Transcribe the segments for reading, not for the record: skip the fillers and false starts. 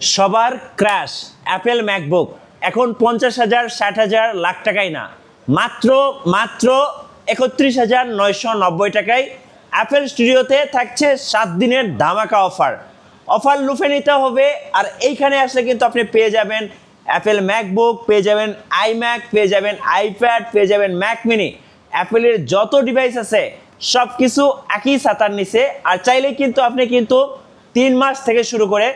সবার crash Apple MacBook এখন 50,000 60,000 লাখ টাকায় না, মাত্র মাত্র 31,990 টাকায় অ্যাপেল স্টুডিওতে থাকছে 7 দিনের ধামাকা অফার। অফার লুফে নিতে হবে। আর এইখানে আসলে কিন্তু আপনি পেয়ে যাবেন অ্যাপেল ম্যাকবুক, পেয়ে যাবেন আইম্যাক, পেয়ে যাবেন আইপ্যাড, পেয়ে যাবেন ম্যাক মিনি। অ্যাপেলের যত ডিভাইস আছে সব কিছু একই ছাতার নিচে। আর চাইলে কিন্তু আপনি 3 মাস থেকে শুরু করে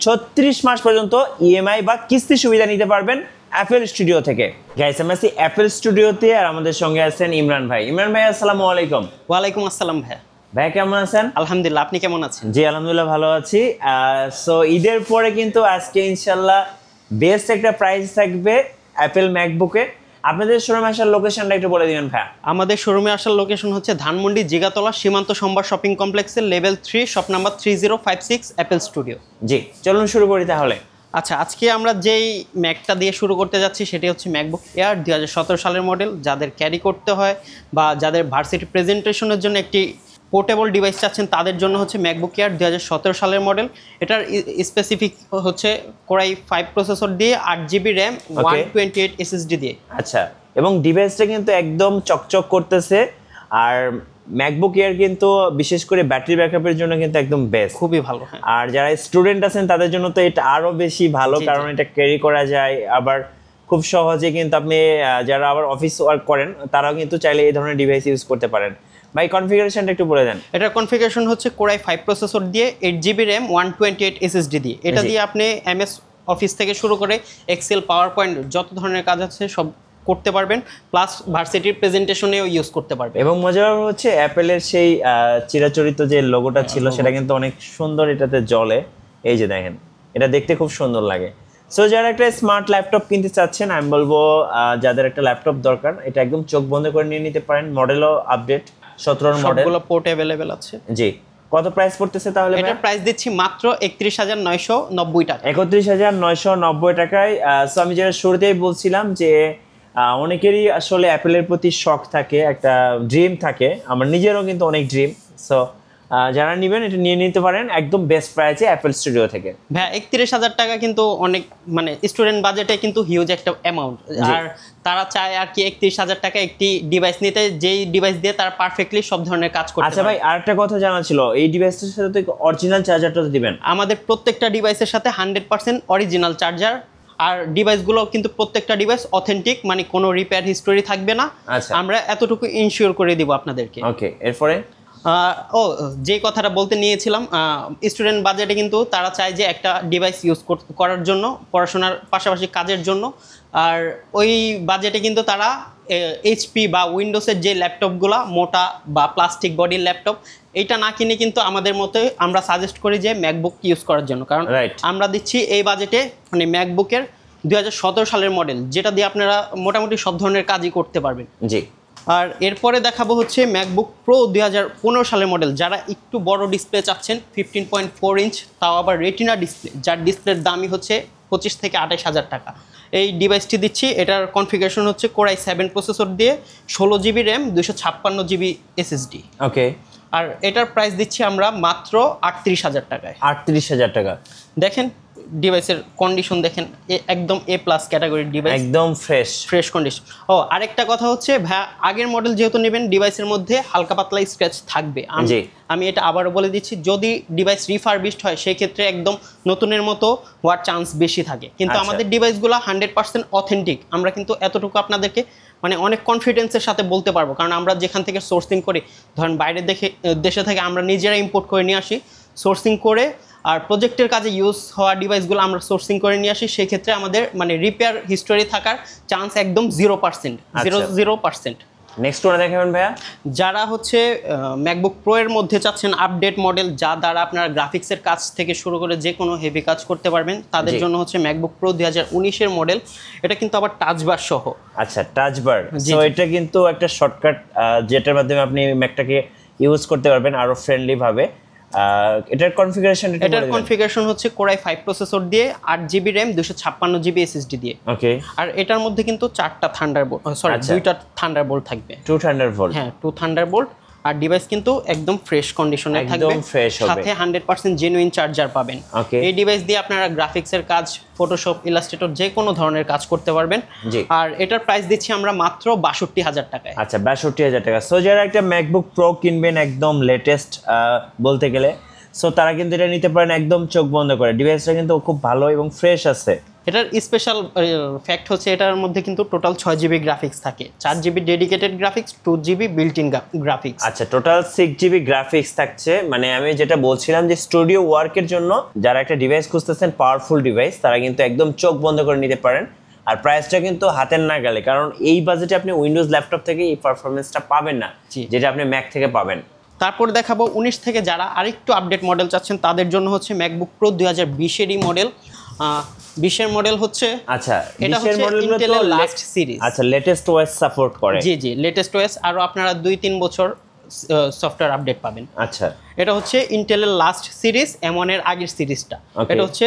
36 মাস পর্যন্ত ইএমআই বা কিস্তি সুবিধা নিতে পারবেন অ্যাপেল স্টুডিও থেকে। গাইস, আমরা আছি অ্যাপেল স্টুডিওতে আর আমাদের সঙ্গে আছেন ইমরান ভাই। ইমরান ভাই, আসসালামু আলাইকুম। ওয়ালাইকুম আসসালাম ভাই। ভাই কেমন আছেন? আলহামদুলিল্লাহ, আপনি কেমন আছেন? জি আলহামদুলিল্লাহ ভালো আছি। সো ঈদের পরে কিন্তু আজকে ইনশাল্লাহ বেস্ট একটা প্রাইস থাকবে অ্যাপেল ম্যাকবুকে। আপনাদের শোরুমে আসার লোকেশনটা একটু বলে দিবেন ভাই। আমাদের শোরুমে আসার লোকেশন হচ্ছে ধানমন্ডি জিগাতলা সীমান্ত সম্ভার শপিং কমপ্লেক্সের level 3 shop number 3056 apple studio. জি চলুন শুরু করি তাহলে। আচ্ছা, আজকে আমরা যেই ম্যাকটা দিয়ে শুরু করতে যাচ্ছি সেটি হচ্ছে ম্যাকবুক এয়ার 2017 সালের মডেল। যাদের ক্যারি করতে হয় বা যাদের ভার্সিটি প্রেজেন্টেশনের জন্য একটি পোর্টেবল ডিভাইস চাচ্ছেন তাদের জন্য হচ্ছে ম্যাকবুক এয়ার 2017 সালের মডেল। এটার স্পেসিফিক হচ্ছে কোরাই 5 প্রসেসর দিয়ে 8GB র্যাম 128 SSD দিয়ে। আচ্ছা, এবং ডিভাইসটা কিন্তু একদম চকচক করতেছে। আর ম্যাকবুক এয়ার কিন্তু বিশেষ করে ব্যাটারি ব্যাকআপের জন্য কিন্তু একদম বেস্ট, খুবই ভালো। হ্যাঁ, আর যারা স্টুডেন্ট আছেন তাদের জন্য তো এটা আরো বেশি ভালো, কারণ এটা ক্যারি করা যায়। আবার খুব সহজে কিন্তু আপনি যারা আবার অফিস ওয়ার্ক করেন তারাও কিন্তু চাইলে এই ধরনের ডিভাইস ইউজ করতে পারেন। ভাই কনফিগারেশনটা একটু বলে দেন। এটার কনফিগারেশন হচ্ছে কোরাই 5 প্রসেসর দিয়ে 8GB র্যাম 128 SSD দিয়ে। এটা দিয়ে আপনি এমএস অফিস থেকে শুরু করে এক্সেল, পাওয়ার পয়েন্ট যত ধরনের কাজ আছে সব করতে পারবেন, প্লাস ভার্সিটির প্রেজেন্টেশনেও ইউজ করতে পারবেন। এবং মজার হচ্ছে অ্যাপেলের সেই চিরাচরিত যে লোগোটা ছিল সেটা কিন্তু অনেক সুন্দর এটাতে জ্বলে। এই যে দেখেন, এটা দেখতে খুব সুন্দর লাগে। সো যারা একটা স্মার্ট ল্যাপটপ কিনতে চাচ্ছেন, আমি বলবো যাদের একটা ল্যাপটপ দরকার এটা একদম চোখ বন্ধ করে নিয়ে নিতে পারেন। মডেলও আপডেট 17 মডেল, সবগুলো পোর্ট अवेलेबल আছে। জি, কত প্রাইস পড়তেছে তাহলে? এটা প্রাইস দিচ্ছি মাত্র 31,990 টাকা। 31,990 টাকায়। সো আমি যেটা শুরুতেই বলছিলাম যে অনেকেরই আসলে অ্যাপেলের প্রতি শখ থাকে, একটা ড্রিম থাকে। আমার নিজেরও কিন্তু অনেক ড্রিম। সো যারা নেবেন এটা নিয়ে নিতে পারেন একদম বেস্ট প্রাইসে অ্যাপেল স্টুডিও থেকে। ভাই 31,000 টাকা কিন্তু অনেক, মানে স্টুডেন্ট বাজেটে কিন্তু হিউজ একটা অ্যামাউন্ট। আর তারা চায় আর কি 31,000 টাকা একটি ডিভাইস নিতে, যেই ডিভাইস দিয়ে তারা পারফেক্টলি সব ধরনের কাজ করতে পারে। আচ্ছা ভাই, আরেকটা কথা জানা ছিল, এই ডিভাইসটার সাথে তো অরিজিনাল চার্জারটা তো দিবেন? আমাদের প্রত্যেকটা ডিভাইসের সাথে 100% অরিজিনাল চার্জার। আর ডিভাইসগুলো কিন্তু প্রত্যেকটা ডিভাইস অথেন্টিক, মানে কোনো রিপেয়ার হিস্টোরি থাকবে না। আমরা এতটুকু ইনশিওর করে দিব আপনাদেরকে। ওকে, এরপরে যে কথাটা বলতে নিয়েছিলাম, স্টুডেন্ট বাজেটে কিন্তু তারা চায় যে একটা ডিভাইস ইউজ করার জন্য, পড়াশোনার পাশাপাশি কাজের জন্য। আর ওই বাজেটে কিন্তু তারা এইচপি বা উইন্ডোজের যে ল্যাপটপগুলো মোটা বা প্লাস্টিক বডির ল্যাপটপ, এইটা না কিনে কিন্তু আমাদের মতে আমরা সাজেস্ট করি যে ম্যাকবুক ইউজ করার জন্য। কারণ আমরা দিচ্ছি এই বাজেটে মানে ম্যাকবুকের 2017 সালের মডেল, যেটা দিয়ে আপনারা মোটামুটি সব ধরনের কাজই করতে পারবেন। জি। আর এরপরে দেখাবো হচ্ছে ম্যাকবুক প্রো 2015 সালের মডেল। যারা একটু বড় ডিসপ্লে চাচ্ছেন 15.4 ইঞ্চ, তাও আবার রেটিনা ডিসপ্লে, যার ডিসপ্লের দামই হচ্ছে 25 থেকে 28,000 টাকা। এই ডিভাইসটি দিচ্ছি। এটার কনফিগারেশন হচ্ছে কোরাই 7 প্রসেসর দিয়ে 16GB র্যাম 256GB SSD। ওকে। আর এটার প্রাইস দিচ্ছি আমরা মাত্র 38,000 টাকায়। 38,000 টাকা। দেখেন ডিভাইসের কন্ডিশন দেখেন, একদম A+ ক্যাটাগরির ডিভাইস, একদম ফ্রেশ কন্ডিশন। আরেকটা কথা হচ্ছে ভাই, আগের মডেল যেহেতু নেবেন ডিভাইসের মধ্যে হালকা পাতলা স্ক্র্যাচ থাকবে। আমি এটা আবারও বলে দিচ্ছি, যদি ডিভাইস রিফারবিশড হয় সেই ক্ষেত্রে একদম নতুনের মতো হওয়ার চান্স বেশি থাকে। কিন্তু আমাদের ডিভাইসগুলো 100% অথেন্টিক। আমরা কিন্তু এতটুকু আপনাদেরকে মানে অনেক কনফিডেন্সের সাথে বলতে পারবো, কারণ আমরা যেখান থেকে সোর্সিং করি, ধরেন বাইরের দেশে থেকে আমরা নিজেরা ইম্পোর্ট করে নিয়ে আসি, সোর্সিং করে। আর প্রজেক্টের কাজে ইউজ হওয়া ডিভাইসগুলো আমরা সোর্সিং করে নিয়ে আসি। সেই ক্ষেত্রে আমাদের মানে রিপেয়ার হিস্টোরি থাকার চান্স একদম 0%। নেক্সট ওটা দেখাবেন ভাইয়া। যারা হচ্ছে ম্যাকবুক প্রো এর মধ্যে চাচ্ছেন আপডেট মডেল, যা দ্বারা আপনারা গ্রাফিক্সের কাজ থেকে শুরু করে যে কোনো হেভি কাজ করতে পারবেন, তাদের জন্য হচ্ছে ম্যাকবুক প্রো 2019 এর মডেল। এটা কিন্তু আবার টাচ বার সহ। আচ্ছা, টাচ বার। সো এটা কিন্তু একটা শর্টকাট যেটার মাধ্যমে আপনি ম্যাকটাকে ইউজ করতে পারবেন আরো ফ্রেন্ডলি ভাবে। এটার কনফিগারেশন হচ্ছে কোরাই 5 প্রসেসর দিয়ে 8GB র্যাম 256GB SSD দিয়ে। ওকে। আর এটার মধ্যে কিন্তু 4টা থান্ডারবোল্ট, দুইটা থান্ডারবোল্ট থাকবে। 2 থান্ডারবোল্ট। হ্যাঁ, 2 থান্ডারবোল্ট। আর ডিভাইস কিন্তু একদম ফ্রেশ কন্ডিশনে থাকবে, একদম ফ্রেশ হবে, সাথে 100% জেনুইন চার্জার পাবেন। এই ডিভাইস দিয়ে আপনারা গ্রাফিক্সের কাজ, ফটোশপ, ইলাস্ট্রেটর যে কোনো ধরনের কাজ করতে পারবেন। আর এটার প্রাইস দিচ্ছি আমরা মাত্র ৬২,০০০ টাকায়। আচ্ছা ৬২,০০০ টাকা। সো যারা একটা ম্যাকবুক প্রো কিনবেন একদম লেটেস্ট বলতে গেলে, সো তারা কিন্তু এটা নিতে পারেন একদম চোখ বন্ধ করে। ডিভাইসটা কিন্তু খুব ভালো এবং ফ্রেশ আছে। এটার স্পেশাল ফ্যাক্ট হচ্ছে এটার মধ্যে কিন্তু টোটাল 6GB গ্রাফিক্স থাকে, 4GB dedicated graphics, 2GB built in graphics. আচ্ছা টোটাল 6GB গ্রাফিক্স থাকছে। মানে আমি যেটা বলছিলাম যে স্টুডিও ওয়ার্কের জন্য যারা একটা ডিভাইস খুঁজতেছেন, পাওয়ারফুল ডিভাইস, তারা কিন্তু একদম চোখ বন্ধ করে নিতে পারেন। আর প্রাইসটা কিন্তু হাতের নাগালে, কারণ এই বাজেটে আপনি উইন্ডোজ ল্যাপটপ থেকে এই পারফরমেন্সটা পাবেন না যেটা আপনি ম্যাক থেকে পাবেন। তারপর দেখাবো 19 থেকে যারা আরেকটু আপডেট মডেল চাচ্ছেন তাদের জন্য হচ্ছে ম্যাকবুক প্রো 2020-এরই মডেল। 20-এর মডেল হচ্ছে, আচ্ছা এটা হচ্ছে ইন্টেলের লাস্ট সিরিজ। আচ্ছা লেটেস্ট ওএস সাপোর্ট করে। জি লেটেস্ট ওএস, আরো আপনারা 2-3 বছর সফটওয়্যার আপডেট পাবেন। আচ্ছা এটা হচ্ছে ইন্টেলের লাস্ট সিরিজ, M1 এর আগের সিরিজটা। এটা হচ্ছে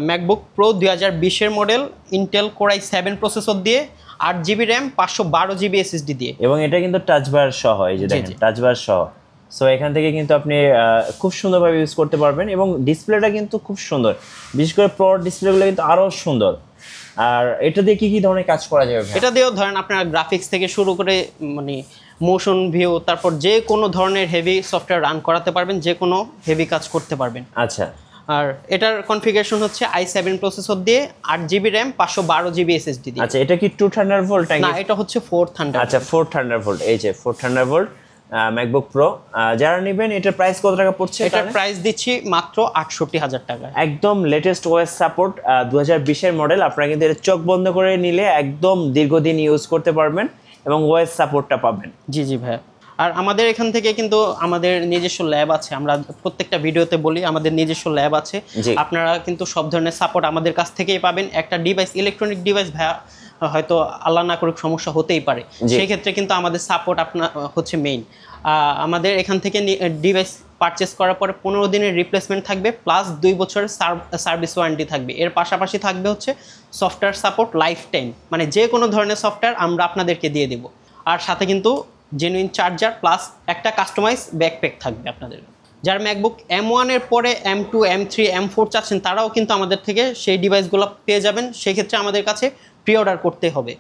ম্যাকবুক প্রো 2020-এর model, Intel core i7 processor দিয়ে, 8GB র্যাম, 512GB SSD দিয়ে। এবং এটা কিন্তু টাচ বার সহ, এই যে দেখেন টাচ বার সহ। সো এখান থেকে কিন্তু আপনি খুব সুন্দরভাবে ইউজ করতে পারবেন এবং ডিসপ্লেটা কিন্তু খুব সুন্দর, বিশেষ করে প্রো ডিসপ্লেগুলো কিন্তু আরও সুন্দর। আর এটা দিয়ে কি ধরনের কাজ করা যাবে? এটা দিয়েও ধরেন আপনারা গ্রাফিক্স থেকে শুরু করে মানে মোশন ভিউ, তারপর যে কোনো ধরনের হেভি সফটওয়্যার রান করাতে পারবেন, যে কোনো হেভি কাজ করতে পারবেন। আচ্ছা আর এটার কনফিগারেশন হচ্ছে i7 প্রসেসর দিয়ে, 8GB র্যাম, 512GB SSD দিয়ে। আচ্ছা এটা কি 2 থান্ডারবোল্ট? না, এটা হচ্ছে 4 থান্ডারবোল্ট। আচ্ছা 4 থান্ডারবোল্ট, এই যে 4 থান্ডারবোল্ট ম্যাকবুক প্রো। যারা নেবেন এটার প্রাইস কত টাকা পড়ছে? এটার প্রাইস দিচ্ছি মাত্র ৬৮,০০০ টাকা। একদম লেটেস্ট ওএস সাপোর্ট, 2020-এর মডেল। আপনারা কিন্তু এটা চোখ বন্ধ করে নিলে একদম দীর্ঘদিন ইউজ করতে পারবেন এবং ওএস সাপোর্টটা পাবেন। জি ভাই। আর আমাদের এখান থেকে কিন্তু আমাদের নিজস্ব ল্যাব আছে, আমরা প্রত্যেকটা ভিডিওতে বলি আমাদের নিজস্ব ল্যাব আছে। আপনারা কিন্তু সব ধরনের সাপোর্ট আমাদের কাছ থেকেই পাবেন। একটা ডিভাইস, ইলেকট্রনিক ডিভাইস ভাইয়া হয়তো আল্লাহ না করুক সমস্যা হতেই পারে, সেই ক্ষেত্রে কিন্তু আমাদের সাপোর্ট আপনার হচ্ছে মেইন। আমাদের এখান থেকে ডিভাইস পারচেস করার পরে 15 দিনের রিপ্লেসমেন্ট থাকবে, প্লাস 2 বছরের সার্ভিস ওয়ারেন্টি থাকবে। এর পাশাপাশি থাকবে হচ্ছে সফটওয়্যার সাপোর্ট লাইফ টাইম, মানে যে কোনো ধরনের সফটওয়্যার আমরা আপনাদেরকে দিয়ে দেবো। আর সাথে কিন্তু জেনুইন চার্জার প্লাস একটা কাস্টমাইজ ব্যাকপ্যাক থাকবে আপনাদের। যারা ম্যাকবুক M1 এর পরে M2, M3, M4 চাচ্ছেন তারাও কিন্তু আমাদের থেকে সেই ডিভাইসগুলো পেয়ে যাবেন। সেই ক্ষেত্রে আমাদের কাছে প্রি অর্ডার করতে হবে।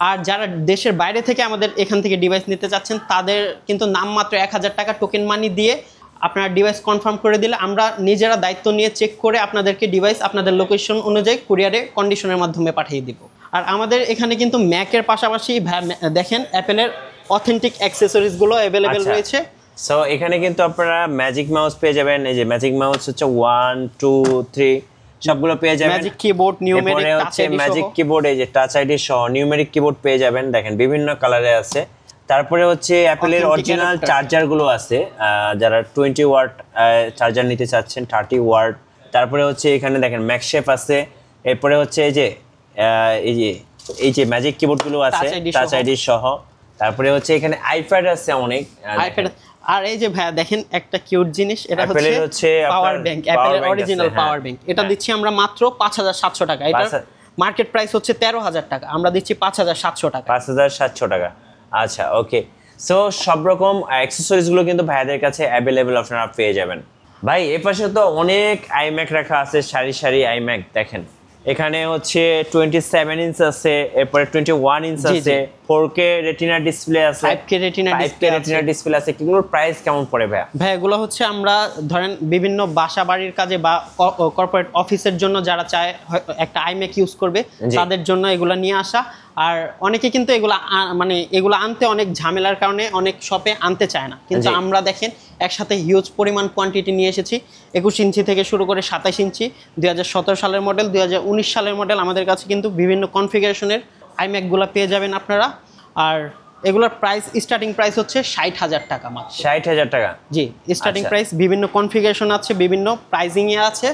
আর যারা দেশের বাইরে থেকে আমাদের এখান থেকে ডিভাইস নিতে চাচ্ছেন তাদের কিন্তু নামমাত্র 1000 টাকা টোকেন মানি দিয়ে আপনারা ডিভাইস কনফার্ম করে দিলে আমরা নিজেরা দায়িত্ব নিয়ে চেক করে আপনাদেরকে ডিভাইস আপনাদের লোকেশন অনুযায়ী কুরিয়ারে কন্ডিশনের মাধ্যমে পাঠিয়ে দিব। আর আমাদের এখানে কিন্তু ম্যাকের পাশাপাশি দেখেন অ্যাপেলের অথেন্টিক অ্যাক্সেসরিজগুলো অ্যাভেলেবেল রয়েছে। সো এখানে কিন্তু আপনারা ম্যাজিক মাউস পেয়ে যাবেন। এই যে ম্যাজিক মাউস হচ্ছে 1, 2, 3 সবগুলো পেয়ে যাবেন। Magic keyboard, numeric touch ID সহ, ম্যাজিক কিবোর্ড, এই যে টাচ আইডি সহ নিউমেরিক কিবোর্ড পেয়ে যাবেন। দেখেন বিভিন্ন কালারে আছে। তারপরে হচ্ছে অ্যাপেলের অরিজিনাল চার্জারগুলো আছে, যারা 20 ওয়াট চার্জার নিতে চাচ্ছেন, 30 ওয়াট। তারপরে হচ্ছে এখানে দেখেন ম্যাকশেফ আছে। এরপরে হচ্ছে এই যে ম্যাজিক কিবোর্ডগুলো আছে টাচ আইডি সহ। তারপরে হচ্ছে এখানে আইপ্যাড আছে অনেক আইপ্যাড। আর এই যে ভাইয়া দেখেন একটা কিউট জিনিস, এটা হচ্ছে পাওয়ার ব্যাংক, অ্যাপেলের অরিজিনাল পাওয়ার ব্যাংক। এটা দিচ্ছি আমরা মাত্র ৫৭০০ টাকা। এটা মার্কেট প্রাইস হচ্ছে ১৩,০০০ টাকা, আমরা দিচ্ছি ৫৭০০ টাকা। ৫৭০০ টাকা। আচ্ছা ওকে। সো সব রকম অ্যাক্সেসরিজগুলো কিন্তু ভাইয়াদের কাছে অ্যাভেলেবেল আপনারা পেয়ে যাবেন। ভাই এ পাশে তো অনেক আইম্যাক রাখা আছে, সারি সারি আইম্যাক। দেখেন এখানে হচ্ছে 27 ইঞ্চ আছে, এরপরে 21 ইঞ্চ আছে, 4K রেটিনা ডিসপ্লে আছে, 5K রেটিনা ডিসপ্লে আছে। এগুলোর প্রাইস কেমন পড়ে ভাই? ভাই এগুলো হচ্ছে আমরা ধরেন বিভিন্ন বাসা বাড়ির কাজে বা কর্পোরেট অফিসের জন্য যারা চায় একটা আইম্যাক ইউজ করবে তাদের জন্য এগুলো নিয়ে আসা। আর অনেকে কিন্তু এগুলো আনতে অনেক ঝামেলার কারণে অনেক শপে আনতে চায় না, কিন্তু আমরা দেখেন একসাথে হিউজ পরিমাণ কোয়ান্টিটি নিয়ে এসেছি। 21 ইঞ্চি থেকে শুরু করে 27 ইঞ্চি, 2017 সালের মডেল, 2019 সালের মডেল। আমাদের কাছে কিন্তু বিভিন্ন কনফিগারেশনের আইম্যাকগুলো পেয়ে যাবেন আপনারা। আর এগুলোর প্রাইস, স্টার্টিং প্রাইস হচ্ছে ৬০,০০০ টাকা মাত্র। ৬০,০০০ টাকা? জি, স্টার্টিং প্রাইস। বিভিন্ন কনফিগারেশন আছে, বিভিন্ন প্রাইজিং এ আছে।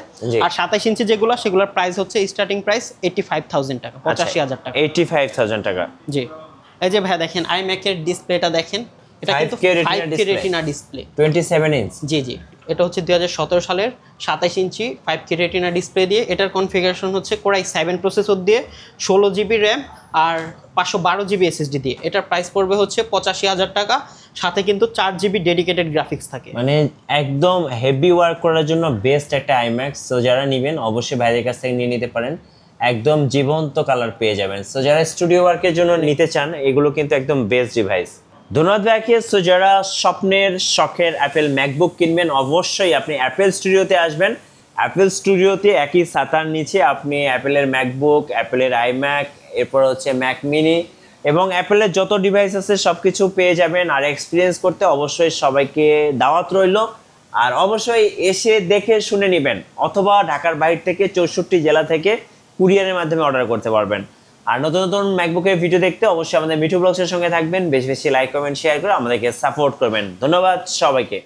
আর 27 ইঞ্চি যেগুলো সেগুলোর প্রাইস হচ্ছে স্টার্টিং প্রাইস 85,000 টাকা, 85,000 টাকা। 85,000 টাকা। জি। এই যে ভাই দেখেন আইম্যাকের ডিসপ্লেটা দেখেন, এটা কিন্তু 5K রেটিনা ডিসপ্লে, 27 ইঞ্চ। জি। এটা হচ্ছে 2017 সালের 27 ইঞ্চি 5K রেটিনা ডিসপ্লে দিয়ে। এটার কনফিগারেশন হচ্ছে কোর i7 প্রসেসর দিয়ে, 16GB র্যাম আর 512GB SSD দিয়ে। এটার প্রাইস পড়বে হচ্ছে 85,000 টাকা। সাথে কিন্তু 4 GB ডেডিকেটেড গ্রাফিক্স থাকে। মানে একদম হেভি ওয়ার্ক করার জন্য বেস্ট একটা আইম্যাক্স। সো যারা নেবেন অবশ্যই ভাইদের কাছ থেকে নিয়ে নিতে পারেন, একদম জীবন্ত কালার পেয়ে যাবেন। সো যারা স্টুডিও ওয়ার্কের জন্য নিতে চান এগুলো কিন্তু একদম বেস্ট ডিভাইস। ধন্যবাদ ভাইকে। সো যারা স্বপ্নের শখের অ্যাপেল ম্যাকবুক কিনবেন অবশ্যই আপনি অ্যাপেল স্টুডিওতে আসবেন। অ্যাপেল স্টুডিওতে একই ছাতার নিচে আপনি অ্যাপেলের ম্যাকবুক, অ্যাপেলের আইম্যাক, এরপর হচ্ছে ম্যাক মিনি এবং অ্যাপেলের যত ডিভাইস আছে সব কিছু পেয়ে যাবেন। আর এক্সপিরিয়েন্স করতে অবশ্যই সবাইকে দাওয়াত রইল। আর অবশ্যই এসে দেখে শুনে নেবেন, অথবা ঢাকার বাইরে থেকে 64 জেলা থেকে কুরিয়ারের মাধ্যমে অর্ডার করতে পারবেন। আর নতুন নতুন ম্যাকবুকের ভিডিও দেখতে অবশ্যই আমাদের মিঠু ব্লগসের সঙ্গে থাকবেন। বেশি বেশি লাইক, কমেন্ট, শেয়ার করে আমাদেরকে সাপোর্ট করবেন। ধন্যবাদ সবাইকে।